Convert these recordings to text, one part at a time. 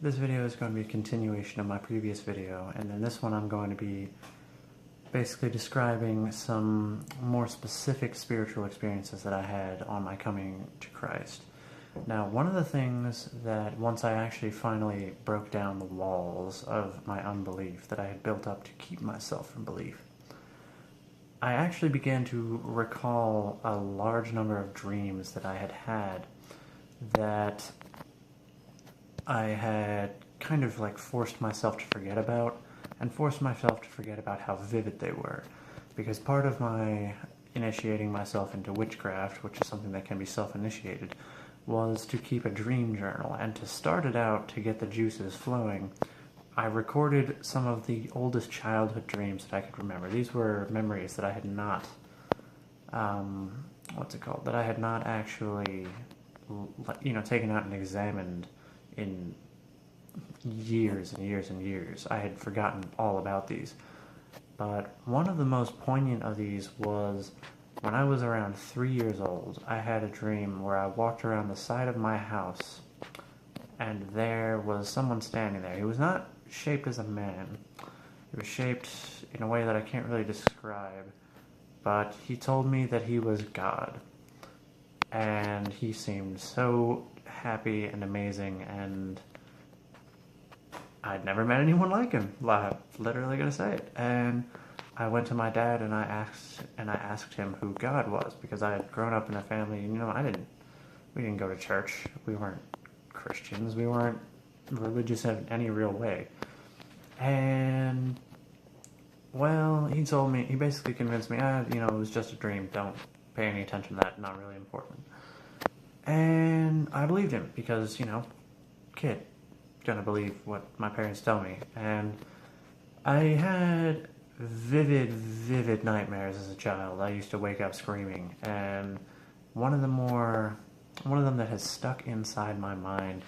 This video is going to be a continuation of my previous video, and in this one I'm going to be basically describing some more specific spiritual experiences that I had on my coming to Christ. Now, one of the things that once I actually finally broke down the walls of my unbelief that I had built up to keep myself from belief, I actually began to recall a large number of dreams that I had had that I had kind of like forced myself to forget about, and forced myself to forget about how vivid they were. Because part of my initiating myself into witchcraft, which is something that can be self-initiated, was to keep a dream journal. And to start it out, to get the juices flowing, I recorded some of the oldest childhood dreams that I could remember. These were memories that I had not, that I had not actually, taken out and examined in years and years and years. I had forgotten all about these. But one of the most poignant of these was when I was around 3 years old. I had a dream where I walked around the side of my house and there was someone standing there. He was not shaped as a man. He was shaped in a way that I can't really describe, but he told me that he was God. And he seemed so happy and amazing, and I'd never met anyone like him. I'm literally gonna say it. And I went to my dad and I asked him who God was, because I had grown up in a family, we didn't go to church. We weren't Christians. We weren't religious in any real way. And, well, he basically convinced me, it was just a dream. Don't pay any attention to that. Not really important. And I believed him because, kid, gonna believe what my parents tell me. And I had vivid nightmares as a child. I used to wake up screaming, and one of them that has stuck inside my mind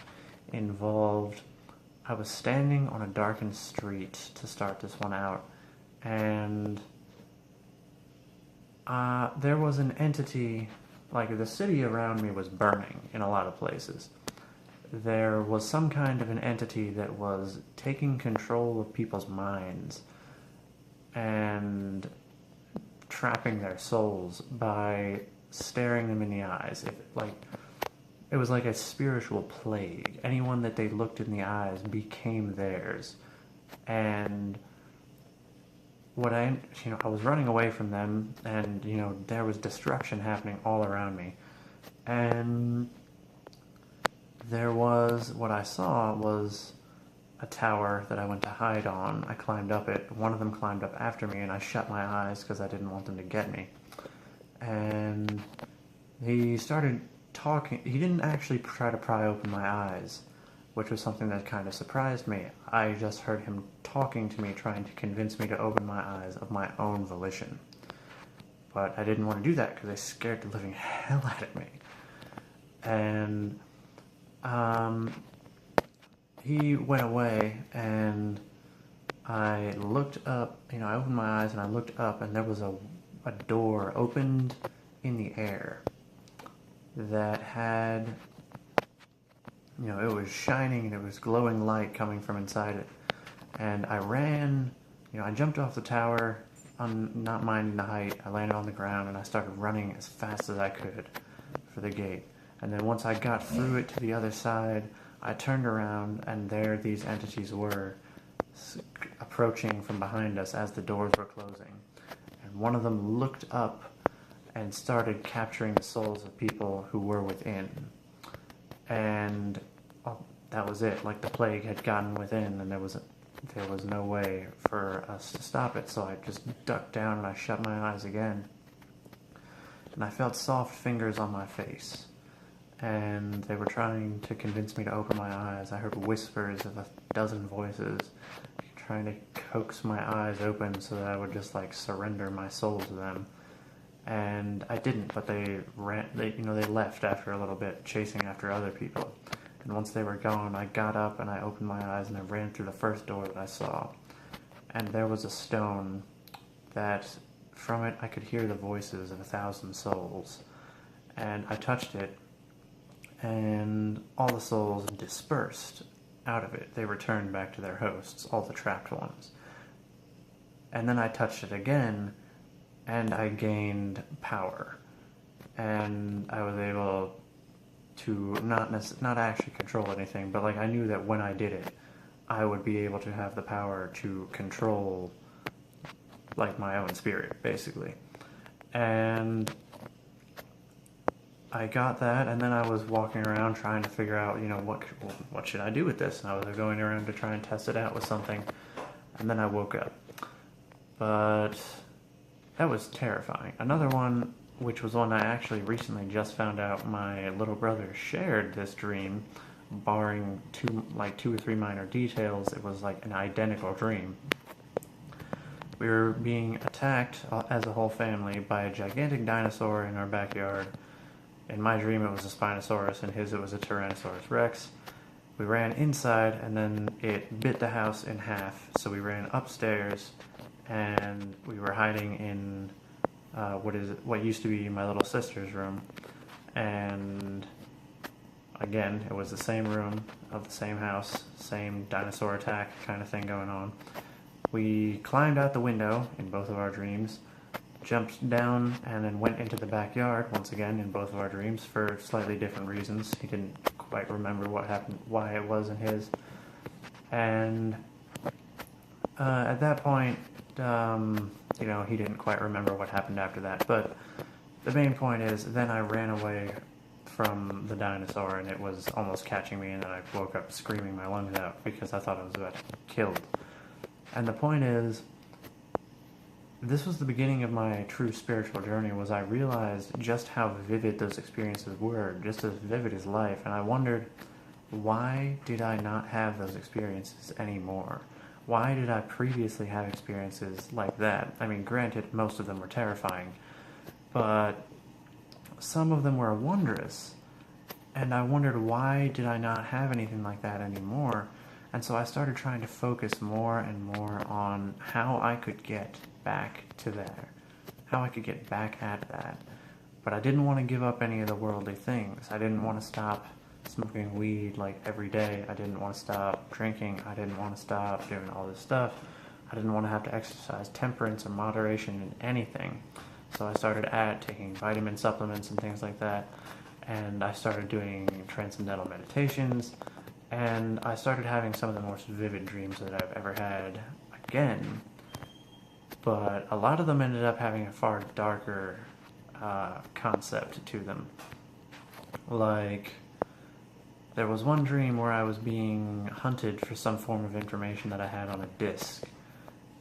involved, I was standing on a darkened street to start this one out, and there was an entity. Like, the city around me was burning in a lot of places. There was some kind of an entity that was taking control of people's minds and trapping their souls by staring them in the eyes. It was like a spiritual plague. Anyone that they looked in the eyes became theirs. And I was running away from them, and, there was destruction happening all around me. And what I saw was a tower that I went to hide on. I climbed up it. One of them climbed up after me, and I shut my eyes because I didn't want them to get me. And he started talking. He didn't actually try to pry open my eyes, which was something that kind of surprised me. I just heard him talking to me, trying to convince me to open my eyes of my own volition. But I didn't want to do that because I scared the living hell out of me. And he went away, and I looked up, I opened my eyes and I looked up, and there was a door opened in the air that had, it was shining and it was glowing light coming from inside it. And I ran, I jumped off the tower, not minding the height. I landed on the ground and I started running as fast as I could for the gate. And then once I got through it to the other side, I turned around, and there these entities were approaching from behind us as the doors were closing. And one of them looked up and started capturing the souls of people who were within. And that was it. Like, the plague had gotten within, and there was no way for us to stop it. So I just ducked down and I shut my eyes again. And I felt soft fingers on my face. And they were trying to convince me to open my eyes. I heard whispers of 12 voices trying to coax my eyes open so that I would just surrender my soul to them. And I didn't, but they left after a little bit, chasing after other people. And once they were gone, I got up and I opened my eyes and I ran through the first door that I saw. And there was a stone that, from it, I could hear the voices of 1,000 souls. And I touched it, and all the souls dispersed out of it. They returned back to their hosts, all the trapped ones. And then I touched it again, and I gained power. And I was able to not actually control anything, but like I knew that when I did it, I would be able to have the power to control like my own spirit, basically. And I got that, and then I was walking around trying to figure out, what should I do with this? And I was going around to try and test it out with something, and then I woke up. But that was terrifying. Another one, which was one I actually recently just found out my little brother shared this dream, barring two or three minor details. It was like an identical dream. We were being attacked as a whole family by a gigantic dinosaur in our backyard. In my dream it was a Spinosaurus, in his it was a Tyrannosaurus Rex. We ran inside, and then it bit the house in half, so we ran upstairs, and we were hiding in what used to be my little sister's room. And again, it was the same room of the same house, same dinosaur attack kind of thing going on. We climbed out the window in both of our dreams, jumped down, and then went into the backyard once again in both of our dreams for slightly different reasons. He didn't quite remember what happened, why it was in his. And at that point, he didn't quite remember what happened after that. But the main point is, then I ran away from the dinosaur, and it was almost catching me, and then I woke up screaming my lungs out because I thought I was about to get killed. And the point is, this was the beginning of my true spiritual journey, was I realized just how vivid those experiences were, just as vivid as life, and I wondered, why did I not have those experiences anymore? Why did I previously have experiences like that? I mean, granted, most of them were terrifying, but some of them were wondrous, and I wondered, why did I not have anything like that anymore? And so I started trying to focus more and more on how I could get back to there, how I could get back at that. But I didn't want to give up any of the worldly things. I didn't want to stop smoking weed like every day. I didn't want to stop drinking. I didn't want to stop doing all this stuff. I didn't want to have to exercise temperance or moderation in anything. So I started taking vitamin supplements and things like that. And I started doing transcendental meditations. And I started having some of the most vivid dreams that I've ever had again. But a lot of them ended up having a far darker concept to them. Like, there was one dream where I was being hunted for some form of information that I had on a disc.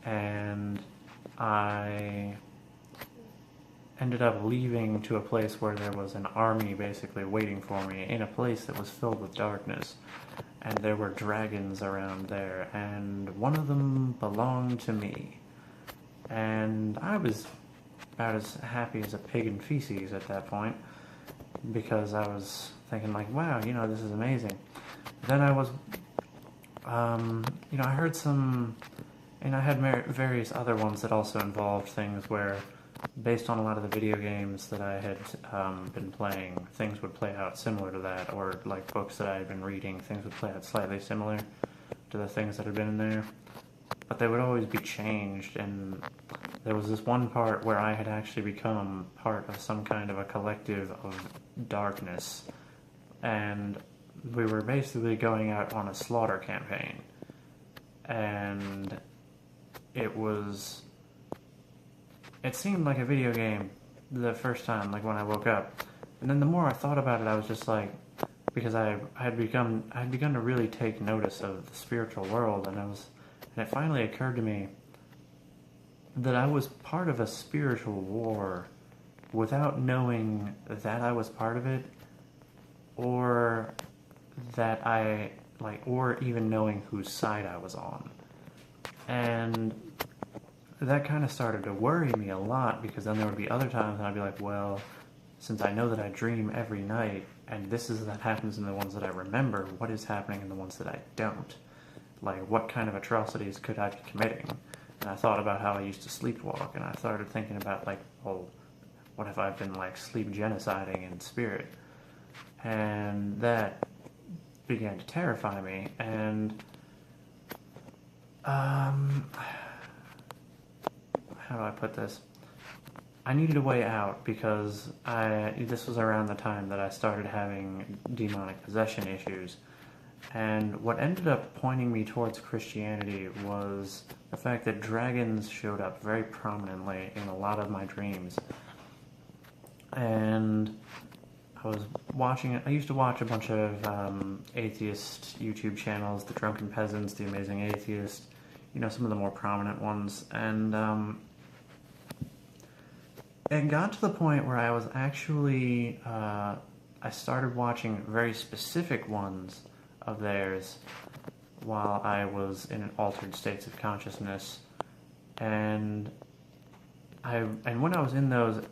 And I ended up leaving to a place where there was an army basically waiting for me in a place that was filled with darkness. And there were dragons around there, and one of them belonged to me. And I was about as happy as a pig in feces at that point, because I was thinking like, wow, this is amazing. Then I was, I heard some, and I had various other ones that also involved things where, based on a lot of the video games that I had been playing, things would play out similar to that, or like books that I had been reading, things would play out slightly similar to the things that had been in there. But they would always be changed, and there was this one part where I had actually become part of some kind of a collective of darkness, and we were basically going out on a slaughter campaign, and it seemed like a video game the first time, like when I woke up, and then the more I thought about it, I was just like, because I had begun to really take notice of the spiritual world, and it finally occurred to me that I was part of a spiritual war without knowing that I was part of it, or or even knowing whose side I was on. And that kind of started to worry me a lot, because then there would be other times and I'd be like, well, since I know that I dream every night, and that happens in the ones that I remember, what is happening in the ones that I don't? Like, what kind of atrocities could I be committing? And I thought about how I used to sleepwalk, and I started thinking about, like, well, what if I've been, like, sleep genociding in spirit? And that began to terrify me, and how do I put this? I needed a way out because this was around the time that I started having demonic possession issues. And what ended up pointing me towards Christianity was the fact that dragons showed up very prominently in a lot of my dreams. And I used to watch a bunch of atheist YouTube channels, The Drunken Peasants, The Amazing Atheist, some of the more prominent ones. And it got to the point where I was actually, I started watching very specific ones of theirs while I was in altered states of consciousness. And when I was in those,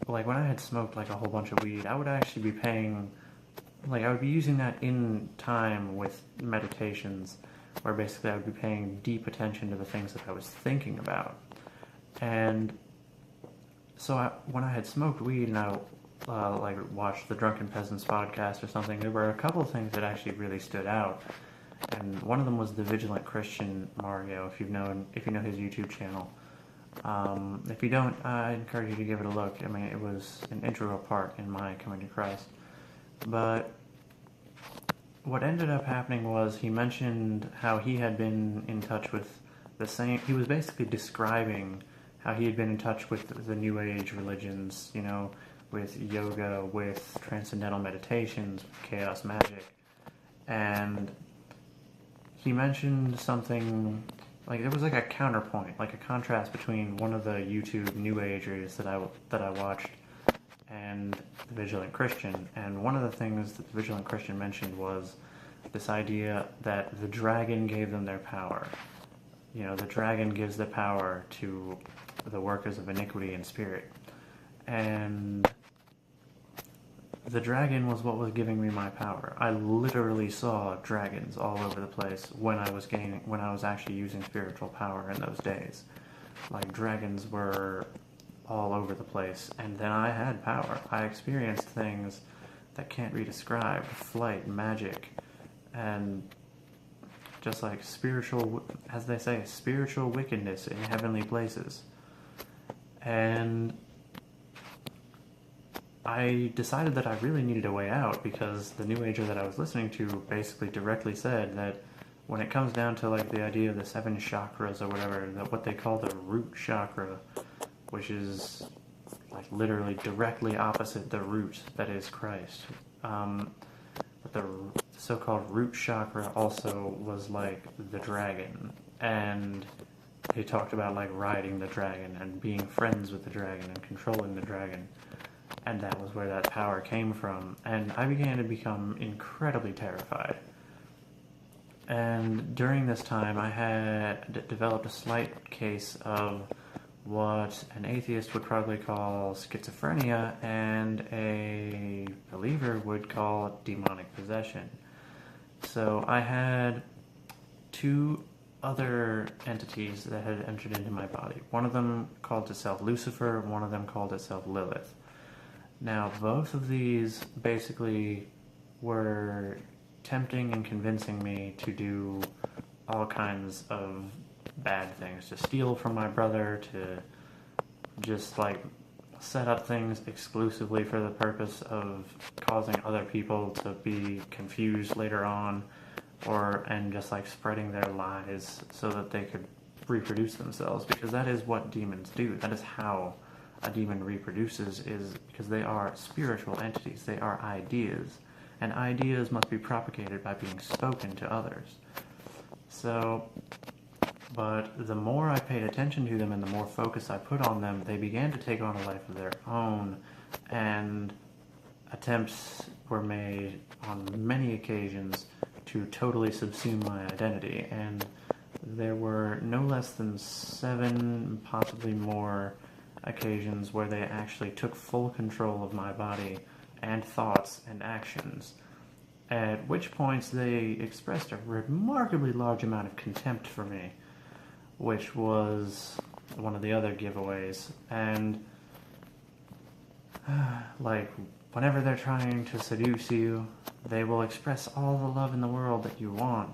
like when I had smoked like a whole bunch of weed, I would actually be I would be using that in time with meditations, where basically I would be paying deep attention to the things that I was thinking about. And so when I had smoked weed and I watched the Drunken Peasants podcast or something, there were a couple of things that actually really stood out. And one of them was the Vigilant Christian Mario, if you know his YouTube channel. If you don't, I encourage you to give it a look. I mean, it was an integral part in my coming to Christ. But what ended up happening was he mentioned how he had been in touch with he was basically describing how he had been in touch with the New Age religions, with yoga, with transcendental meditations, with chaos magic. And he mentioned something, there was a counterpoint, a contrast between one of the YouTube New Agers that I watched and the Vigilant Christian. And one of the things that the Vigilant Christian mentioned was this idea that the dragon gave them their power. The dragon gives the power to the workers of iniquity and spirit. And the dragon was what was giving me my power. I literally saw dragons all over the place when I was actually using spiritual power in those days. Dragons were all over the place, and then I had power. I experienced things that can't be described: flight, magic, and just spiritual, as they say, spiritual wickedness in heavenly places. And I decided that I really needed a way out, because the New Ager that I was listening to basically directly said that when it comes down to the idea of the 7 chakras or whatever, what they call the root chakra, which is literally directly opposite the root that is Christ. But the so-called root chakra also was the dragon, and they talked about riding the dragon and being friends with the dragon and controlling the dragon. And that was where that power came from. And I began to become incredibly terrified. And during this time, I had developed a slight case of what an atheist would probably call schizophrenia, and a believer would call demonic possession. So I had 2 other entities that had entered into my body. One of them called itself Lucifer, one of them called itself Lilith. Now, both of these basically were tempting and convincing me to do all kinds of bad things, to steal from my brother, to just set up things exclusively for the purpose of causing other people to be confused later on, and just spreading their lies so that they could reproduce themselves, because that is what demons do. That is how a demon reproduces, is because they are spiritual entities. They are ideas, and ideas must be propagated by being spoken to others. But the more I paid attention to them and the more focus I put on them, they began to take on a life of their own, and attempts were made on many occasions to totally subsume my identity. And there were no less than 7, possibly more, occasions where they actually took full control of my body and thoughts and actions, at which points they expressed a remarkably large amount of contempt for me, which was one of the other giveaways. And whenever they're trying to seduce you, they will express all the love in the world that you want,